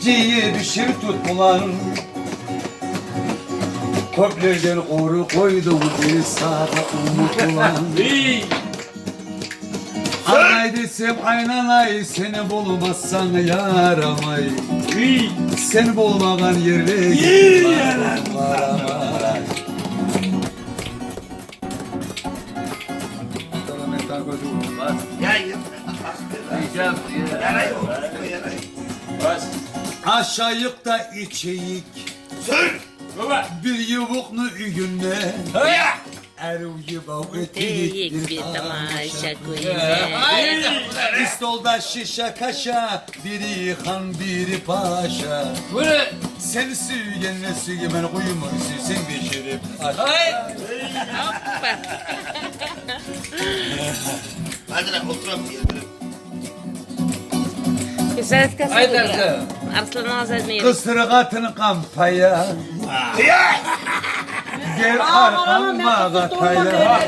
geceyi düşür tuttular. Köplerden koru koydum bir saat umutlular. Anay desem aynanay seni bulmazsan yaramay. Seni bulmadan yerle varamay. Aşağıyık da içeyik. Bir yuvuklu ügünle. Eruv yuvav öteyik bir tamaşa kuyme. İstolda şişe kaşa, biri han biri paşa. Sen süygenle süygemen uyumur süysen beşirip aşağı. Hadi lan oturalım. Güzel kız. Haydi. Arslan Azad'ın Kısırgatın kampaya. Gel arkama gataya.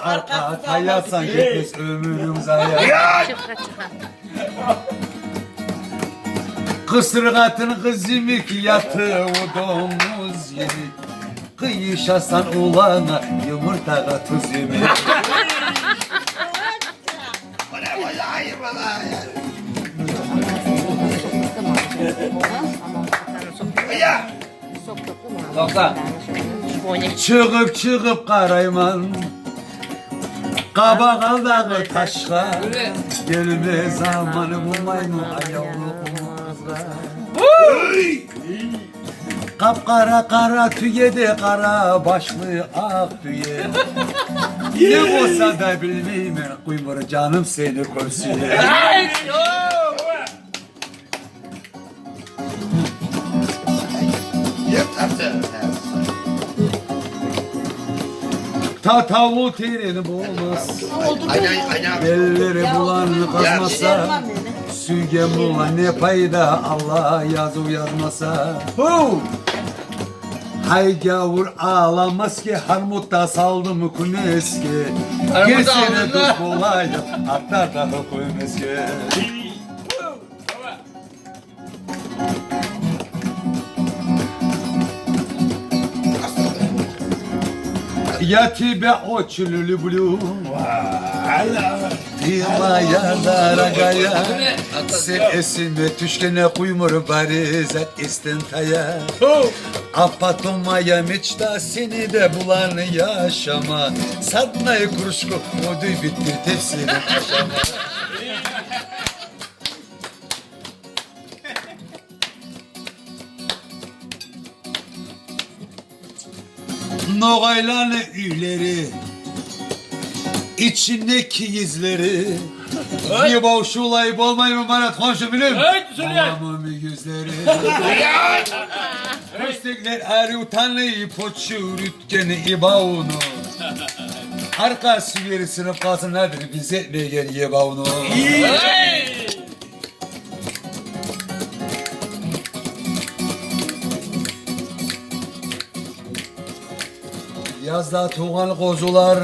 Arka tayasan gitmez ömrüm zaya. çıkar çıkar. Kısırgatın kızımik yatı o domuz yeri. Kıyışasan ulana yumurta tuz yemek. Hayır bana. Ya. Doksan. Çıkıp karayman. Kabağaldağı taşka. Gelme zamanı bu maymun ayavluğumuzda. Kapkara kara tüyede kara başlı ak tüye. Ne olsa da bilmeyim kuymur canım seni korusun. Tatavu terini bulmaz. Aynen. Elleri bulan kazmasa. Sügen bulan ne payda Allah yazı yazmasa. Hay gavur ağlamaz ki harmutta saldım kuneski. Gesene tut bulayım aktar da koymeski. Yatibe o çülülü blu. Dimaya daragaya. Sen esime tüşkene kuymur barizat istintaya. Apatomaya meçta seni de bulan yaşama. Sadnayı kuruşku modu bitti tepsinin aşama. Nogaylanı üyleri, içindeki izleri. Bir boşulayıp olmayı mübarek konuşu bilim. Babamın yüzleri. Köstekler er utanı poçu rütkeni ibavunu. Arkası yeri sınıf kalsın nedir bize ne gel ibavunu. Yazda tuğal kozular,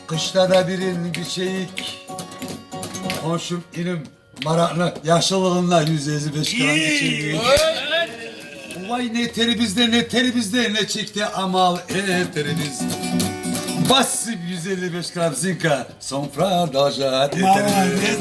kışta da birin biçeyik. Komşum ilim maraklı yaşlılığında 155 gram biçeyik. Vay ne teri bizde ne çekti amal eterimiz. Basıp 155 gram zinka, sonfra daja eterimiz.